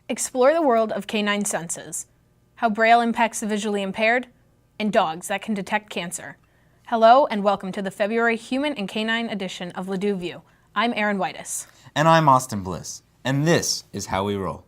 Explore the world of canine senses, how Braille impacts the visually impaired, and dogs that can detect cancer. Hello and welcome to the February Human and Canine edition of Ladue View. I'm Aaron Whitus. And I'm Austin Bliss. And this is How We Roll.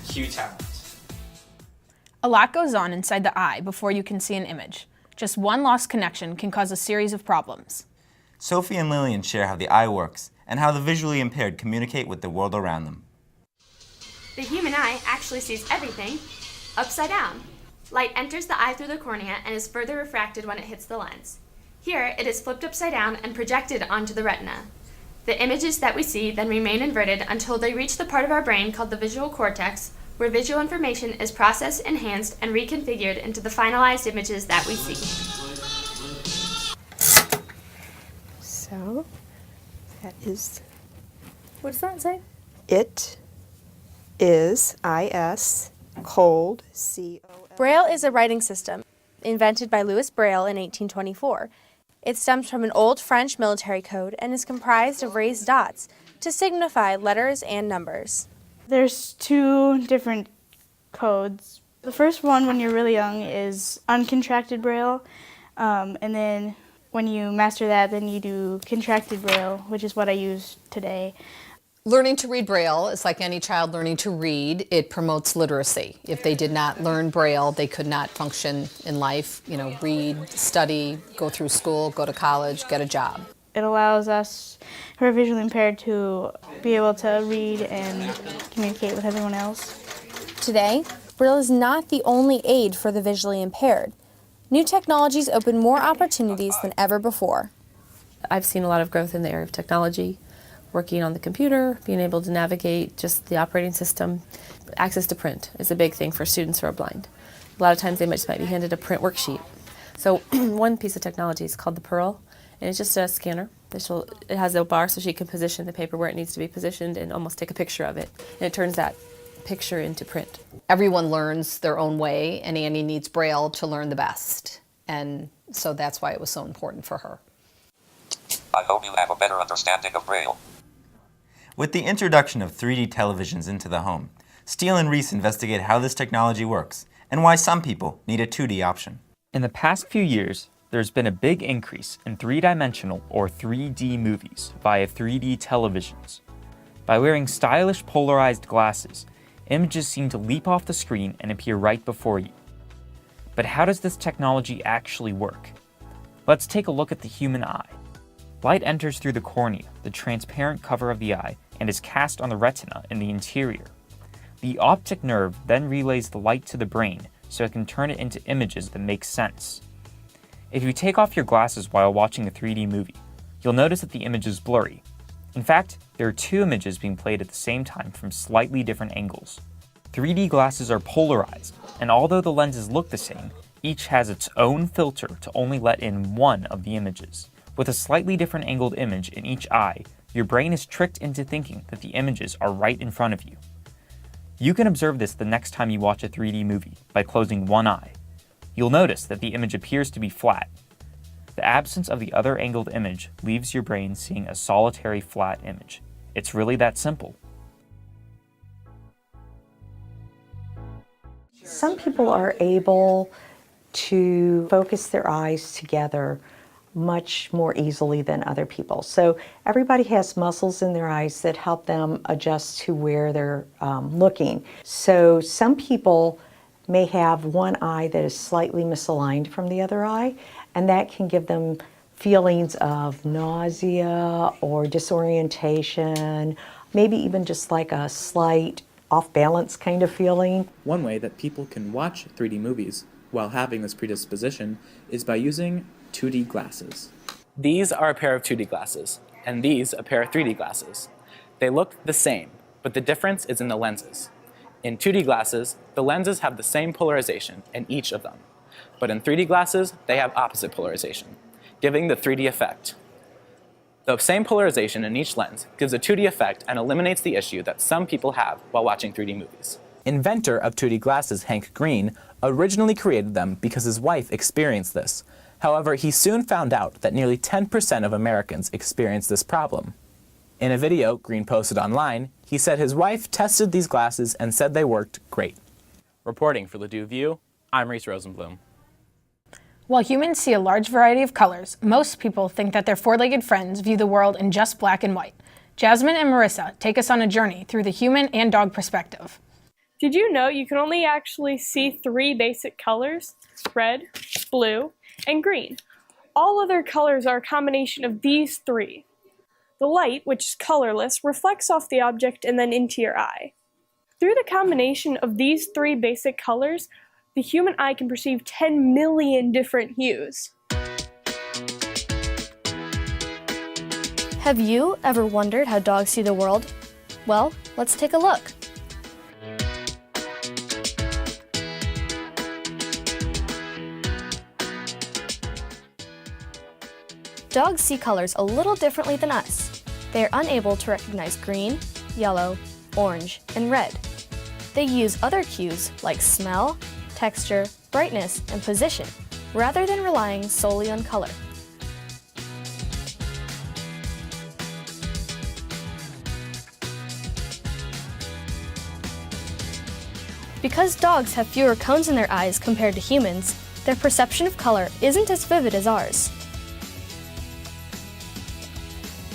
Cue talent. A lot goes on inside the eye before you can see an image. Just one lost connection can cause a series of problems. Sophie and Lillian share how the eye works and how the visually impaired communicate with the world around them. The human eye actually sees everything upside down. Light enters the eye through the cornea and is further refracted when it hits the lens. Here, it is flipped upside down and projected onto the retina. The images that we see then remain inverted until they reach the part of our brain called the visual cortex, where visual information is processed, enhanced, and reconfigured into the finalized images that we see. So, that is, what does that say? It is I-S, cold, C-O-L. Braille is a writing system invented by Louis Braille in 1824. It stems from an old French military code and is comprised of raised dots to signify letters and numbers. There's two different codes. The first one, when you're really young, is uncontracted Braille, and then when you master that, then you do contracted Braille, which is what I use today. Learning to read Braille is like any child learning to read. It promotes literacy. If they did not learn Braille, they could not function in life, read, study, go through school, go to college, get a job. It allows us who are visually impaired to be able to read and communicate with everyone else. Today, Braille is not the only aid for the visually impaired. New technologies open more opportunities than ever before. I've seen a lot of growth in the area of technology, working on the computer, being able to navigate just the operating system. Access to print is a big thing for students who are blind. A lot of times they might be handed a print worksheet. So one piece of technology is called the Pearl, and it's just a scanner. It has a bar so she can position the paper where it needs to be positioned and almost take a picture of it. And it turns that picture into print. Everyone learns their own way, and Annie needs Braille to learn the best. And so that's why it was so important for her. I hope you have a better understanding of Braille. With the introduction of 3D televisions into the home, Steele and Reese investigate how this technology works and why some people need a 2D option. In the past few years, there's been a big increase in three-dimensional or 3D movies via 3D televisions. By wearing stylish polarized glasses, images seem to leap off the screen and appear right before you. But how does this technology actually work? Let's take a look at the human eye. Light enters through the cornea, the transparent cover of the eye, and is cast on the retina in the interior. The optic nerve then relays the light to the brain so it can turn it into images that make sense. If you take off your glasses while watching a 3D movie, you'll notice that the image is blurry. In fact, there are two images being played at the same time from slightly different angles. 3D glasses are polarized, and although the lenses look the same, each has its own filter to only let in one of the images. With a slightly different angled image in each eye, your brain is tricked into thinking that the images are right in front of you. You can observe this the next time you watch a 3D movie by closing one eye. You'll notice that the image appears to be flat. The absence of the other angled image leaves your brain seeing a solitary flat image. It's really that simple. Some people are able to focus their eyes together much more easily than other people. So everybody has muscles in their eyes that help them adjust to where they're looking. So some people may have one eye that is slightly misaligned from the other eye, and that can give them feelings of nausea or disorientation, maybe even just like a slight off balance kind of feeling. One way that people can watch 3D movies while having this predisposition is by using 2D glasses. These are a pair of 2D glasses, and these a pair of 3D glasses. They look the same, but the difference is in the lenses. In 2D glasses, the lenses have the same polarization in each of them, but in 3D glasses, they have opposite polarization, giving the 3D effect. The same polarization in each lens gives a 2D effect and eliminates the issue that some people have while watching 3D movies. Inventor of 2D glasses, Hank Green, originally created them because his wife experienced this. However, he soon found out that nearly 10% of Americans experience this problem. In a video Green posted online, he said his wife tested these glasses and said they worked great. Reporting for Ladue View, I'm Reese Rosenblum. While humans see a large variety of colors, most people think that their four-legged friends view the world in just black and white. Jasmine and Marissa take us on a journey through the human and dog perspective. Did you know you can only actually see 3 basic colors? Red, blue, and green. All other colors are a combination of these 3. The light, which is colorless, reflects off the object and then into your eye. Through the combination of these 3 basic colors, the human eye can perceive 10 million different hues. Have you ever wondered how dogs see the world? Well, let's take a look. Dogs see colors a little differently than us. They are unable to recognize green, yellow, orange, and red. They use other cues like smell, texture, brightness, and position, rather than relying solely on color. Because dogs have fewer cones in their eyes compared to humans, their perception of color isn't as vivid as ours.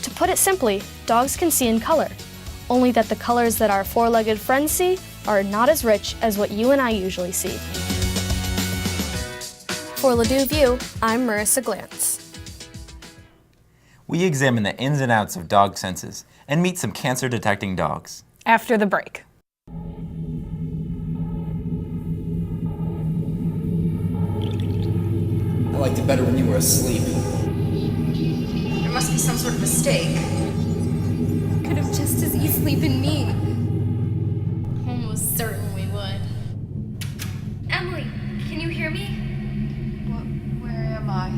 To put it simply, dogs can see in color, only that the colors that our four-legged friends see are not as rich as what you and I usually see. For Ladue View, I'm Marissa Glantz. We examine the ins and outs of dog senses and meet some cancer-detecting dogs. After the break. I liked it better when you were asleep. There must be some sort of mistake. Could have just as easily been me. Almost certain we would. Emily, can you hear me? Where am I?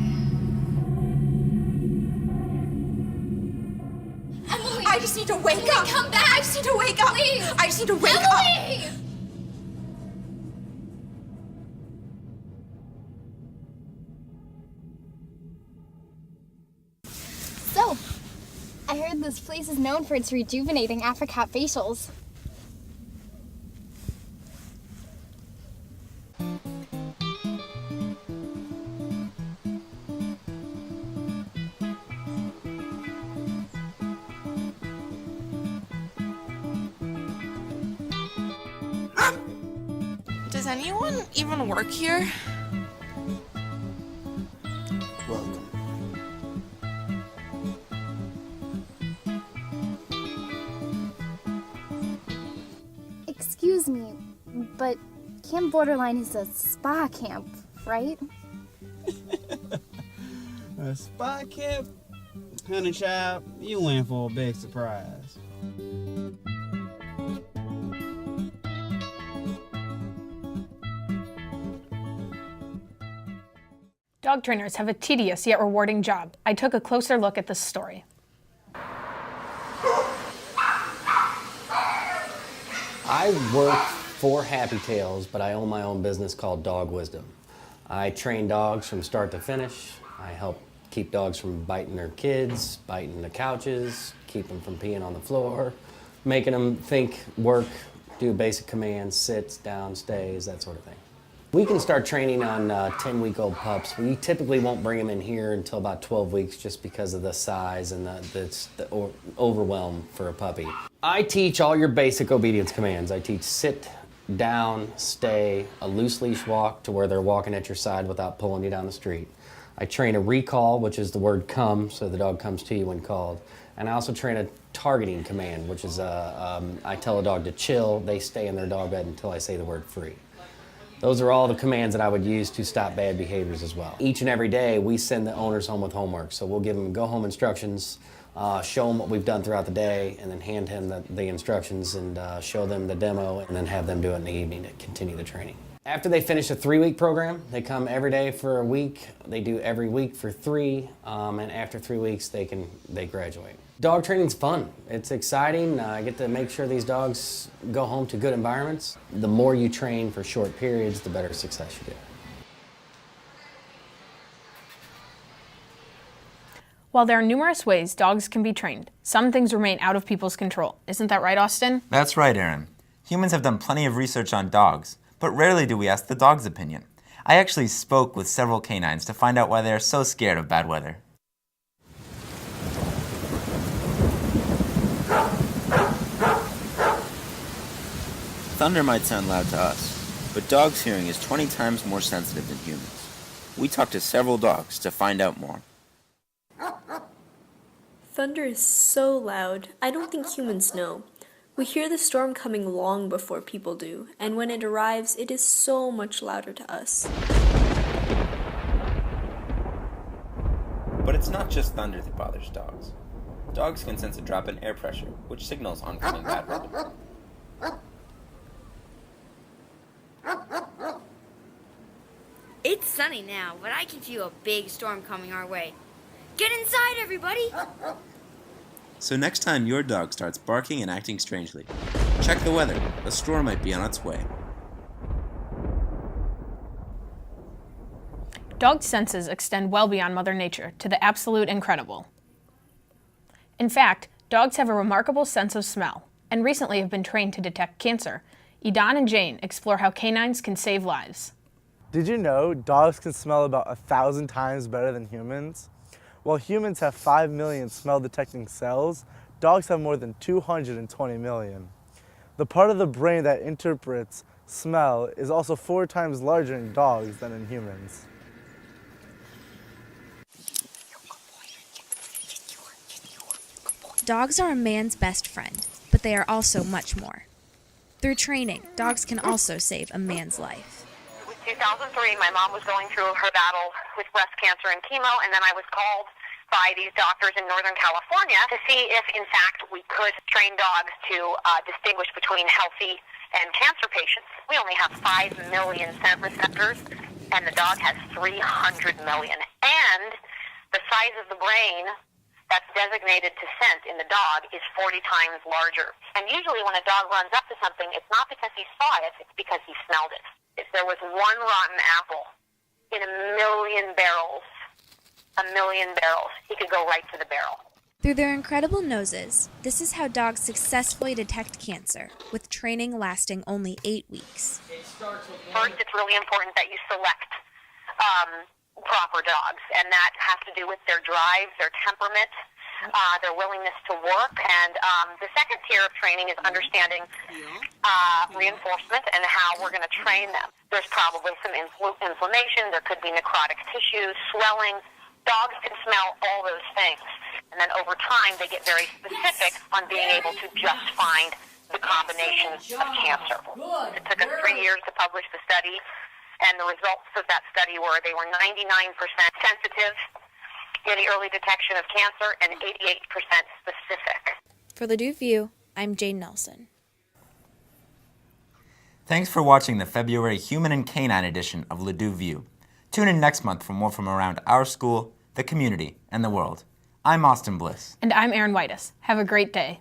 Emily! I just need to wake up! Come back! I just need to wake up! Please! I just need to wake Emily! up! So, I heard this place is known for its rejuvenating Africat facials. Does anyone even work here? Welcome. Excuse me, but Camp Borderline is a spa camp, right? A spa camp? Honey child, you in for a big surprise. Dog trainers have a tedious yet rewarding job. I took a closer look at this story. I work for Happy Tails, but I own my own business called Dog Wisdom. I train dogs from start to finish. I help keep dogs from biting their kids, biting the couches, keep them from peeing on the floor, making them think, work, do basic commands, sits, down, stays, that sort of thing. We can start training on 10-week-old pups. We typically won't bring them in here until about 12 weeks just because of the size and the overwhelm for a puppy. I teach all your basic obedience commands. I teach sit, down, stay, a loose leash walk to where they're walking at your side without pulling you down the street. I train a recall, which is the word come, so the dog comes to you when called. And I also train a targeting command, which is I tell a dog to chill, they stay in their dog bed until I say the word free. Those are all the commands that I would use to stop bad behaviors as well. Each and every day, we send the owners home with homework. So we'll give them go-home instructions, show them what we've done throughout the day, and then hand him the instructions and show them the demo, and then have them do it in the evening to continue the training. After they finish a 3-week program, they come every day for a week. They do every week for 3, and after 3 weeks, they graduate. Dog training's fun. It's exciting. I get to make sure these dogs go home to good environments. The more you train for short periods, the better success you get. While there are numerous ways dogs can be trained, some things remain out of people's control. Isn't that right, Austin? That's right, Aaron. Humans have done plenty of research on dogs, but rarely do we ask the dog's opinion. I actually spoke with several canines to find out why they are so scared of bad weather. Thunder might sound loud to us, but dogs' hearing is 20 times more sensitive than humans. We talked to several dogs to find out more. Thunder is so loud, I don't think humans know. We hear the storm coming long before people do, and when it arrives, it is so much louder to us. But it's not just thunder that bothers dogs. Dogs can sense a drop in air pressure, which signals oncoming bad weather. It's sunny now, but I can feel a big storm coming our way. Get inside, everybody! So next time your dog starts barking and acting strangely, check the weather. A storm might be on its way. Dog senses extend well beyond Mother Nature to the absolute incredible. In fact, dogs have a remarkable sense of smell, and recently have been trained to detect cancer. Edan and Jane explore how canines can save lives. Did you know dogs can smell about 1,000 times better than humans? While humans have 5 million smell-detecting cells, dogs have more than 220 million. The part of the brain that interprets smell is also 4 times larger in dogs than in humans. Dogs are a man's best friend, but they are also much more. Through training, dogs can also save a man's life. 2003, my mom was going through her battle with breast cancer and chemo, and then I was called by these doctors in Northern California to see if, in fact, we could train dogs to distinguish between healthy and cancer patients. We only have 5 million scent receptors, and the dog has 300 million. And the size of the brain that's designated to scent in the dog is 40 times larger. And usually when a dog runs up to something, it's not because he saw it, it's because he smelled it. If there was one rotten apple in 1 million barrels, he could go right to the barrel. Through their incredible noses, this is how dogs successfully detect cancer, with training lasting only 8 weeks. First, it's really important that you select proper dogs, and that has to do with their drive, their temperament, their willingness to work. And the second tier of training is understanding reinforcement and how we're going to train them. There's probably some inflammation. There could be necrotic tissues, swelling. Dogs can smell all those things. And then over time, they get very specific on being able to just find the combination of cancer. It took us 3 years to publish the study, and the results of that study were they were 99% sensitive in the early detection of cancer and 88% specific. For Ladue View, I'm Jane Nelson. Thanks for watching the February Human and Canine edition of Ladue View. Tune in next month for more from around our school, the community, and the world. I'm Austin Bliss. And I'm Erin Whitus. Have a great day.